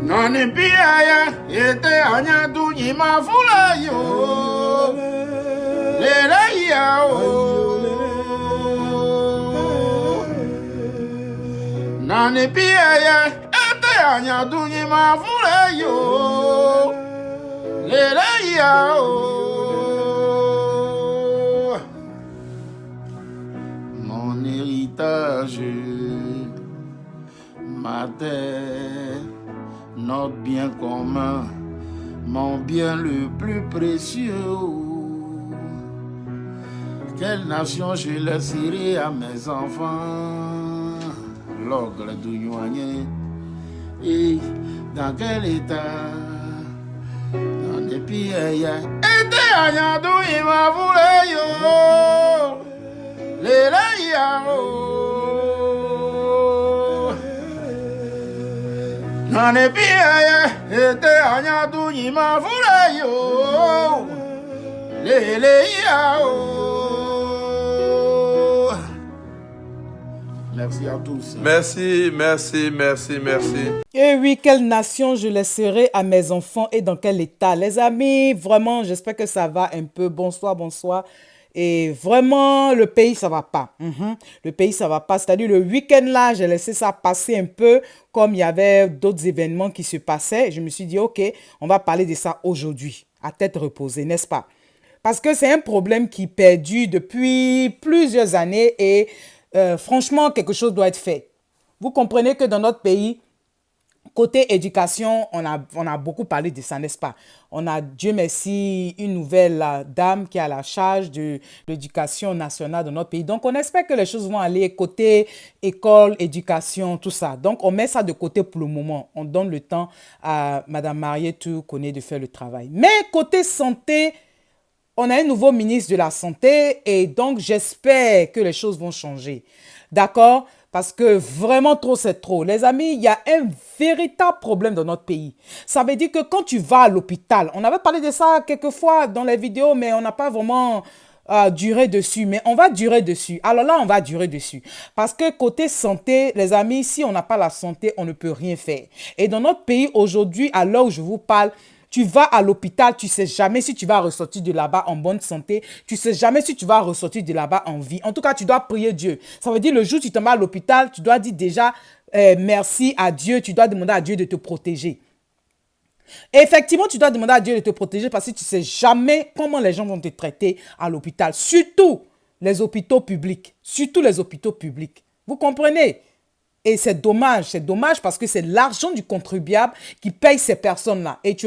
Nani piaya ete anya dunyi mafula yo lele ya o. Nani piaya ete anya dunyi mafula yo lele ya o. Mon héritage, ma terre, notre bien commun, mon bien le plus précieux. Quelle nation je laisserai à mes enfants? L'ogre d'Ougnoigné. Et dans quel état? Dans des pays, et des agnadou, il m'a voulu yo. Les Nane pieye ete anyadu nyima fure yo lele yao. Merci à tous. Merci, merci, merci, merci. Et oui, quelle nation je laisserai à mes enfants et dans quel état? Les amis, vraiment, j'espère que ça va un peu. Bonsoir, bonsoir. Et vraiment, le pays, ça va pas. Le pays, ça va pas. C'est-à-dire, le week-end là, j'ai laissé ça passer un peu, comme il y avait d'autres événements qui se passaient. Je me suis dit, OK, on va parler de ça aujourd'hui, à tête reposée, n'est-ce pas? Parce que c'est un problème qui perdure depuis plusieurs années et franchement, quelque chose doit être fait. Vous comprenez que dans notre pays, côté éducation, on a beaucoup parlé de ça, n'est-ce pas? On a, Dieu merci, une nouvelle dame qui a la charge de l'éducation nationale de notre pays. Donc, on espère que les choses vont aller côté école, éducation, tout ça. Donc, on met ça de côté pour le moment. On donne le temps à Mme Marietou Koné de faire le travail. Mais côté santé, on a un nouveau ministre de la Santé et donc j'espère que les choses vont changer. D'accord? Parce que vraiment trop, c'est trop. Les amis, il y a un véritable problème dans notre pays. Ça veut dire que quand tu vas à l'hôpital, on avait parlé de ça quelques fois dans les vidéos, mais on n'a pas vraiment duré dessus. Mais on va durer dessus. Alors là, on va durer dessus. Parce que côté santé, les amis, si on n'a pas la santé, on ne peut rien faire. Et dans notre pays, aujourd'hui, à l'heure où je vous parle, tu vas à l'hôpital, tu ne sais jamais si tu vas ressortir de là-bas en bonne santé. Tu ne sais jamais si tu vas ressortir de là-bas en vie. En tout cas, tu dois prier Dieu. Ça veut dire le jour où tu te mets à l'hôpital, tu dois dire déjà merci à Dieu. Tu dois demander à Dieu de te protéger. Et effectivement, tu dois demander à Dieu de te protéger parce que tu ne sais jamais comment les gens vont te traiter à l'hôpital. Surtout les hôpitaux publics. Surtout les hôpitaux publics. Vous comprenez? Et c'est dommage parce que c'est l'argent du contribuable qui paye ces personnes-là. Et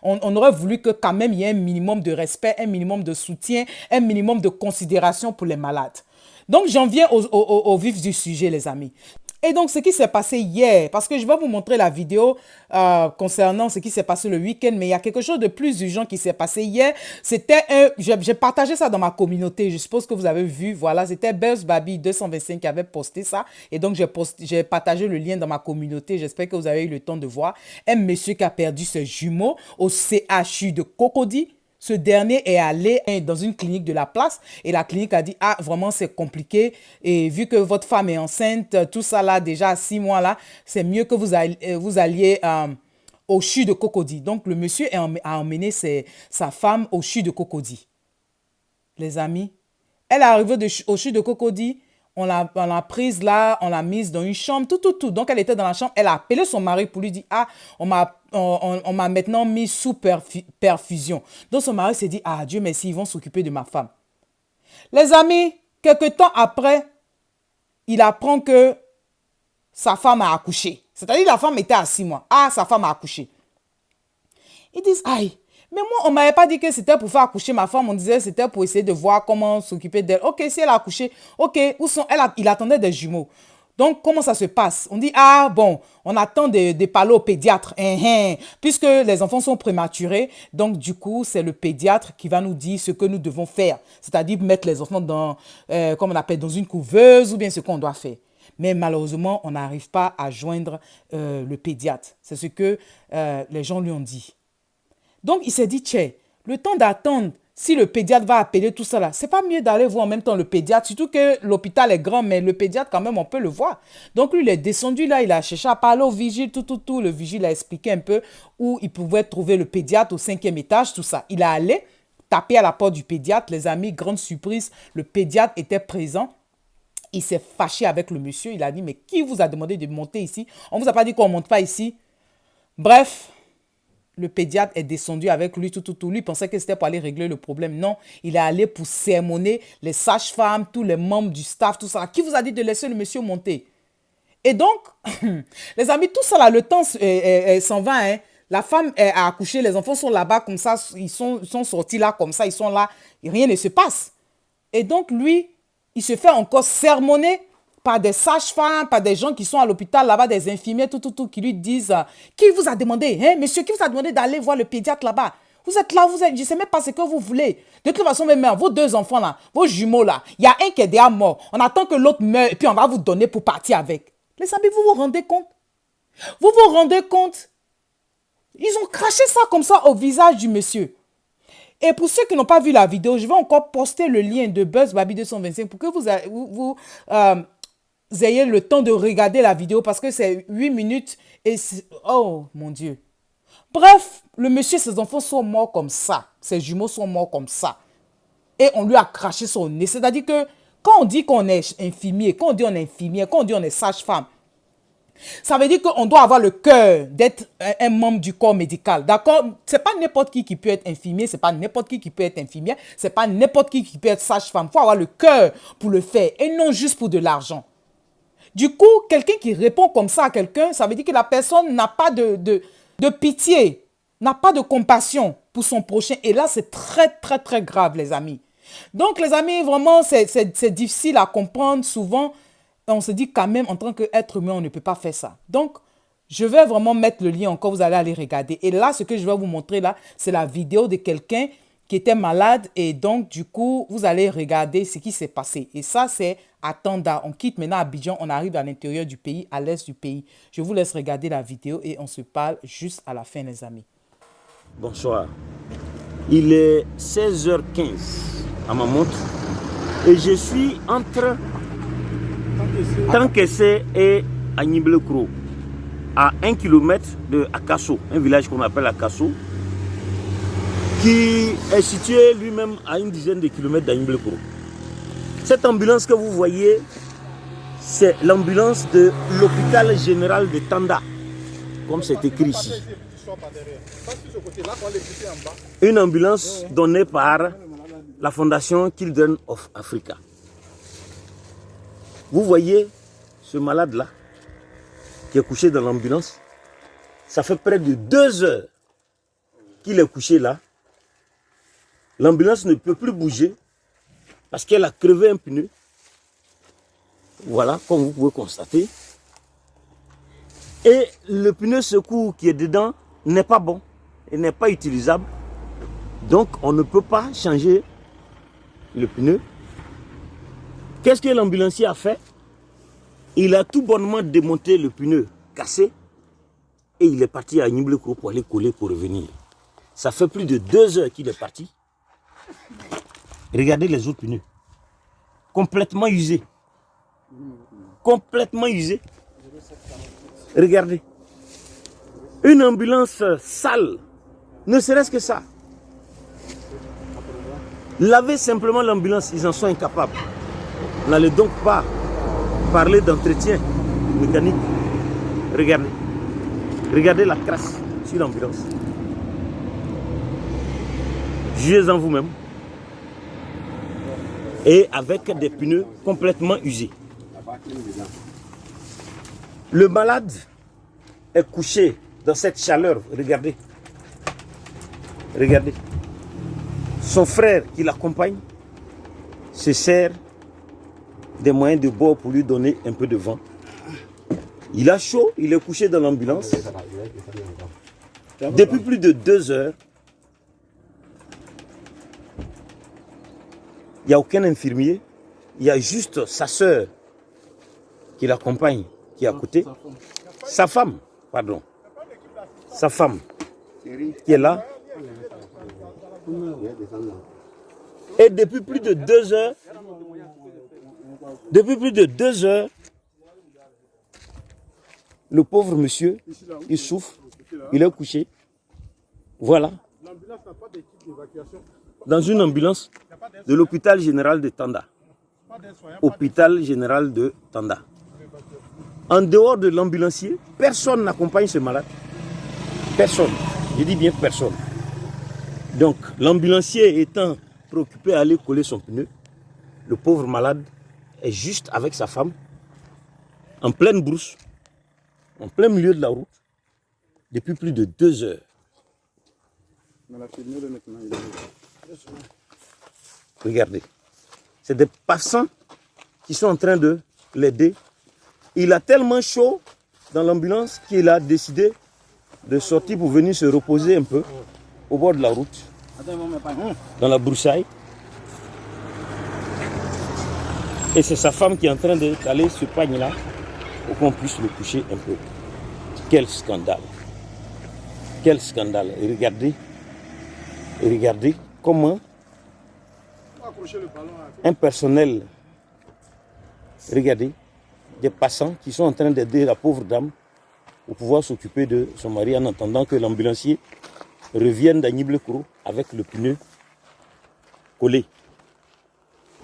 on aurait voulu que quand même il y ait un minimum de respect, un minimum de soutien, un minimum de considération pour les malades. Donc j'en viens au vif du sujet, les amis. Et donc, ce qui s'est passé hier, parce que je vais vous montrer la vidéo concernant ce qui s'est passé le week-end, mais il y a quelque chose de plus urgent qui s'est passé hier. C'était j'ai partagé ça dans ma communauté, je suppose que vous avez vu, voilà, c'était Bells Baby 225 qui avait posté ça. Et donc, j'ai partagé le lien dans ma communauté, j'espère que vous avez eu le temps de voir. Un monsieur qui a perdu ses jumeaux au CHU de Cocody. Ce dernier est allé dans une clinique de la place et la clinique a dit « Ah, vraiment, c'est compliqué et vu que votre femme est enceinte, tout ça là, déjà à 6 mois là, c'est mieux que vous alliez au CHU de Cocody. » Donc, le monsieur a emmené sa femme au CHU de Cocody. Les amis, elle est arrivée au CHU de Cocody. On l'a prise là, on l'a mise dans une chambre, tout. Donc, elle était dans la chambre. Elle a appelé son mari pour lui dire « Ah, on m'a maintenant mis sous perfusion. » Donc, son mari s'est dit « Ah, Dieu merci, ils vont s'occuper de ma femme. » Les amis, quelques temps après, il apprend que sa femme a accouché. C'est-à-dire la femme était à 6 mois. Ah, sa femme a accouché. Ils disent « Aïe, mais moi, on ne m'avait pas dit que c'était pour faire accoucher ma femme. On disait que c'était pour essayer de voir comment s'occuper d'elle. Ok, si elle a accouché, ok, il attendait des jumeaux. Donc, comment ça se passe? On dit, ah bon, on attend de parler au pédiatre. Puisque les enfants sont prématurés, donc du coup, c'est le pédiatre qui va nous dire ce que nous devons faire. C'est-à-dire mettre les enfants dans, comme on appelle, dans une couveuse ou bien ce qu'on doit faire. Mais malheureusement, on n'arrive pas à joindre le pédiatre. C'est ce que les gens lui ont dit. Donc, il s'est dit, tiens, le temps d'attendre si le pédiatre va appeler tout ça là, c'est pas mieux d'aller voir en même temps le pédiatre, surtout que l'hôpital est grand, mais le pédiatre quand même, on peut le voir. Donc lui, il est descendu là, il a cherché à parler au vigile, tout. Le vigile a expliqué un peu où il pouvait trouver le pédiatre au 5e étage, tout ça. Il est allé taper à la porte du pédiatre, les amis, grande surprise, le pédiatre était présent. Il s'est fâché avec le monsieur, il a dit, mais qui vous a demandé de monter ici? On vous a pas dit qu'on ne monte pas ici. Bref, le pédiatre est descendu avec lui, tout. Lui pensait que c'était pour aller régler le problème. Non, il est allé pour sermonner les sages-femmes, tous les membres du staff, tout ça. Qui vous a dit de laisser le monsieur monter? Et donc, les amis, tout ça là, le temps s'en va. Hein. La femme a accouché, les enfants sont là-bas comme ça, ils sont sortis là comme ça, ils sont là, et rien ne se passe. Et donc, lui, il se fait encore sermonner par des sages-femmes, par des gens qui sont à l'hôpital là-bas, des infirmiers, tout, qui lui disent qui vous a demandé, hein, monsieur, qui vous a demandé d'aller voir le pédiatre là-bas? Vous êtes là, je ne sais même pas ce que vous voulez. De toute façon, même vos 2 enfants là, vos jumeaux là, il y a un qui est déjà mort. On attend que l'autre meure et puis on va vous donner pour partir avec. Les amis, vous vous rendez compte? Vous vous rendez compte? Ils ont craché ça comme ça au visage du monsieur. Et pour ceux qui n'ont pas vu la vidéo, je vais encore poster le lien de Buzz Baby 225 pour que vous ayez le temps de regarder la vidéo parce que c'est 8 minutes et oh mon Dieu. Bref, le monsieur, ses enfants sont morts comme ça. Ses jumeaux sont morts comme ça. Et on lui a craché son nez. C'est-à-dire que quand on dit qu'on est infirmier, quand on dit on est infirmière, quand on dit on est sage-femme, ça veut dire qu'on doit avoir le cœur d'être un membre du corps médical. D'accord? C'est pas n'importe qui peut être infirmier, c'est pas n'importe qui peut être infirmière, c'est pas n'importe qui peut être sage-femme. Il faut avoir le cœur pour le faire et non juste pour de l'argent. Du coup, quelqu'un qui répond comme ça à quelqu'un, ça veut dire que la personne n'a pas de pitié, n'a pas de compassion pour son prochain. Et là, c'est très grave, les amis. Donc, les amis, vraiment, c'est difficile à comprendre souvent. On se dit quand même, en tant qu'être humain, on ne peut pas faire ça. Donc, je vais vraiment mettre le lien encore, vous allez aller regarder. Et là, ce que je vais vous montrer là, c'est la vidéo de quelqu'un qui était malade. Et donc, du coup, vous allez regarder ce qui s'est passé. Et ça, c'est à Tanda. On quitte maintenant Abidjan, on arrive à l'intérieur du pays, à l'est du pays. Je vous laisse regarder la vidéo et on se parle juste à la fin, les amis. Bonsoir. Il est 16h15 à ma montre. Et je suis entre Tankessé et Agniblekro, à 1 km de Akasso, un village qu'on appelle Akasso, qui est situé lui-même à une dizaine de kilomètres d'Agniblekro. Cette ambulance que vous voyez, c'est l'ambulance de l'hôpital général de Tanda, comme c'est écrit ici. Une ambulance donnée par la fondation Children of Africa. Vous voyez ce malade-là qui est couché dans l'ambulance. Ça fait près de 2 heures qu'il est couché là. L'ambulance ne peut plus bouger parce qu'elle a crevé un pneu. Voilà, comme vous pouvez constater. Et le pneu secours qui est dedans n'est pas bon et n'est pas utilisable. Donc, on ne peut pas changer le pneu. Qu'est-ce que l'ambulancier a fait? Il a tout bonnement démonté le pneu cassé et il est parti à Agniblekro pour aller coller pour revenir. Ça fait plus de 2 heures qu'il est parti. Regardez les autres pneus. Complètement usés. Complètement usés. Regardez. Une ambulance sale. Ne serait-ce que ça. Laver simplement l'ambulance, ils en sont incapables. N'allez donc pas parler d'entretien mécanique. Regardez. Regardez la crasse sur l'ambulance. Jugez-en vous-même. Et avec des pneus complètement usés. Le malade est couché dans cette chaleur. Regardez. Regardez. Son frère qui l'accompagne se sert des moyens de bord pour lui donner un peu de vent. Il a chaud, il est couché dans l'ambulance. Depuis plus de 2 heures, il n'y a aucun infirmier. Il y a juste sa sœur qui l'accompagne, qui est à côté. Sa femme, pardon. Sa femme qui est là. Et depuis plus de 2 heures, le pauvre monsieur, il souffre, il est couché. Voilà. Dans une ambulance de l'hôpital général de Tanda. Hôpital général de Tanda. En dehors de l'ambulancier, personne n'accompagne ce malade. Personne. Je dis bien personne. Donc, l'ambulancier étant préoccupé à aller coller son pneu, le pauvre malade est juste avec sa femme, en pleine brousse, en plein milieu de la route, depuis plus de 2 heures. Regardez. C'est des passants qui sont en train de l'aider. Il a tellement chaud dans l'ambulance qu'il a décidé de sortir pour venir se reposer un peu au bord de la route, dans la broussaille. Et c'est sa femme qui est en train de caler ce pagne-là pour qu'on puisse le coucher un peu. Quel scandale! Quel scandale! Et regardez comment un personnel, regardez, des passants qui sont en train d'aider la pauvre dame pour pouvoir s'occuper de son mari en attendant que l'ambulancier revienne d'Agnible-Koro avec le pneu collé.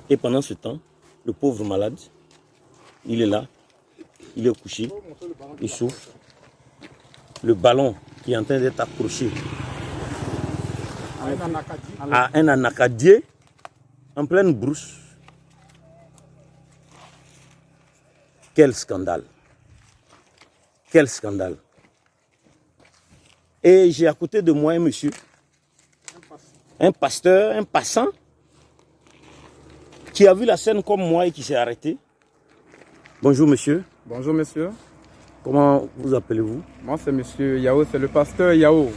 Et pendant ce temps, le pauvre malade, il est là, il est couché, il souffre. Le ballon qui est en train d'être accroché à un anacadier en pleine brousse. Quel scandale! Quel scandale! Et j'ai à côté de moi un monsieur, un pasteur, un passant, qui a vu la scène comme moi et qui s'est arrêté. Bonjour monsieur. Bonjour monsieur. Comment vous appelez-vous? Moi c'est monsieur Yao, c'est le pasteur Yao.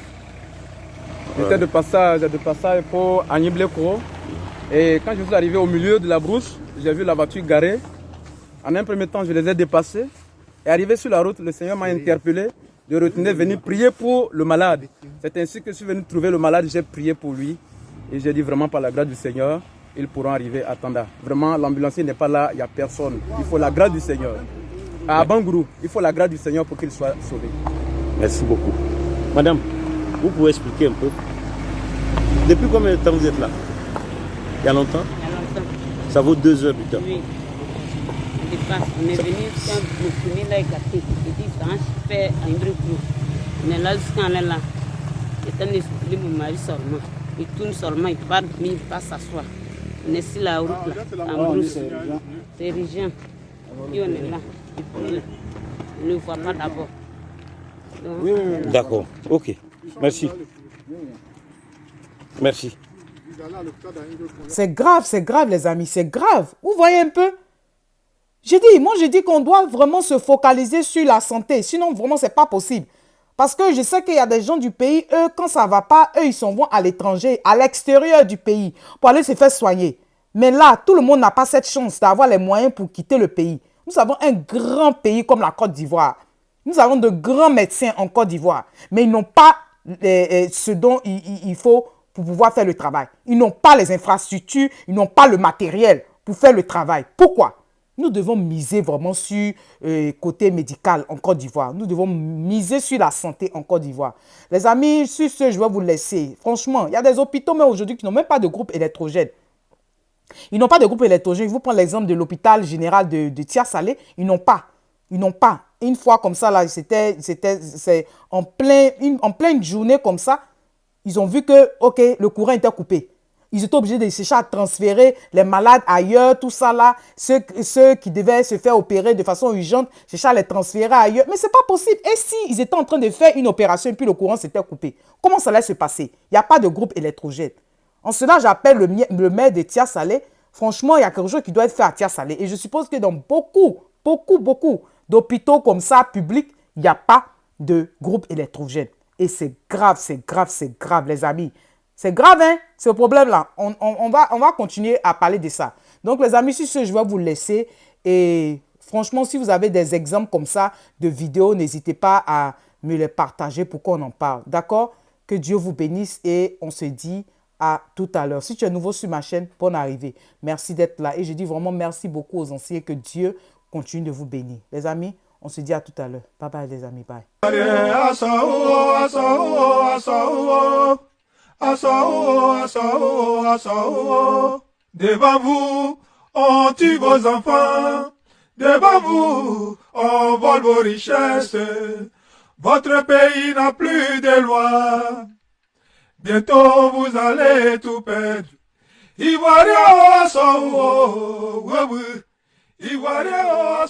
J'étais de passage pour Agnible-Koro. Et quand je suis arrivé au milieu de la brousse, j'ai vu la voiture garée. En un premier temps, je les ai dépassés. Et arrivé sur la route, le Seigneur m'a interpellé de retourner venir prier pour le malade. C'est ainsi que je suis venu trouver le malade, j'ai prié pour lui. Et j'ai dit vraiment par la grâce du Seigneur, ils pourront arriver à Tanda. Vraiment, l'ambulancier n'est pas là, il n'y a personne. Il faut la grâce du Seigneur. À Bangourou, il faut la grâce du Seigneur pour qu'il soit sauvé. Merci beaucoup. Madame, vous pouvez expliquer un peu? Depuis combien de temps vous êtes là? Il y a longtemps? Il y a longtemps. Ça vaut 2 heures du temps? Oui. On est venu quand le premier là est gâté. Il dit, je fais un bruit. On est là jusqu'à là. Il est en mon mari seulement. Il tourne seulement, il part, mais il passe s'asseoir. On est sur la route là, en brousse. C'est Régent. Et on est là. Il ne le voit pas d'abord. D'accord, ok. Merci. Merci. C'est grave les amis, c'est grave. Vous voyez un peu? Moi je dis qu'on doit vraiment se focaliser sur la santé. Sinon vraiment c'est pas possible. Parce que je sais qu'il y a des gens du pays, eux quand ça va pas, eux ils s'en vont à l'étranger, à l'extérieur du pays pour aller se faire soigner. Mais là, tout le monde n'a pas cette chance d'avoir les moyens pour quitter le pays. Nous avons un grand pays comme la Côte d'Ivoire. Nous avons de grands médecins en Côte d'Ivoire. Mais ils n'ont pas ce dont il faut pour pouvoir faire le travail. Ils n'ont pas les infrastructures, ils n'ont pas le matériel pour faire le travail. Pourquoi? Nous devons miser vraiment sur le côté médical en Côte d'Ivoire. Nous devons miser sur la santé en Côte d'Ivoire. Les amis, sur ce, je vais vous laisser. Franchement, il y a des hôpitaux mais aujourd'hui qui n'ont même pas de groupe électrogène. Ils n'ont pas de groupe électrogène. Je vous prends l'exemple de l'hôpital général de Tia-Salé. Ils n'ont pas. Ils n'ont pas. Une fois comme ça, là, c'est en pleine journée comme ça, ils ont vu que, ok, le courant était coupé. Ils étaient obligés de chercher à transférer les malades ailleurs, tout ça là. Ceux qui devaient se faire opérer de façon urgente, chercher à les transférer ailleurs. Mais ce n'est pas possible. Et si ils étaient en train de faire une opération et puis le courant s'était coupé, comment ça allait se passer? Il n'y a pas de groupe électrogène. En cela, j'appelle le maire de Tia-Salé. Franchement, il y a quelque chose qui doit être fait à Tia-Salé. Et je suppose que dans beaucoup d'hôpitaux comme ça, publics, il n'y a pas de groupe électrogène. Et c'est grave, les amis. C'est grave, hein, ce problème-là. On va continuer à parler de ça. Donc, les amis, sur ce, je vais vous laisser. Et franchement, si vous avez des exemples comme ça de vidéos, n'hésitez pas à me les partager pour qu'on en parle. D'accord? Que Dieu vous bénisse et on se dit à tout à l'heure. Si tu es nouveau sur ma chaîne, bonne arrivée. Merci d'être là. Et je dis vraiment merci beaucoup aux anciens. Que Dieu continue de vous bénir. Les amis, on se dit à tout à l'heure. Bye bye les amis. Bye. Devant vous, on tue vos enfants. Devant vous, on vole vos richesses. Votre pays n'a plus de loi. Bientôt vous allez tout perdre. Ivoirien, Ivoirien,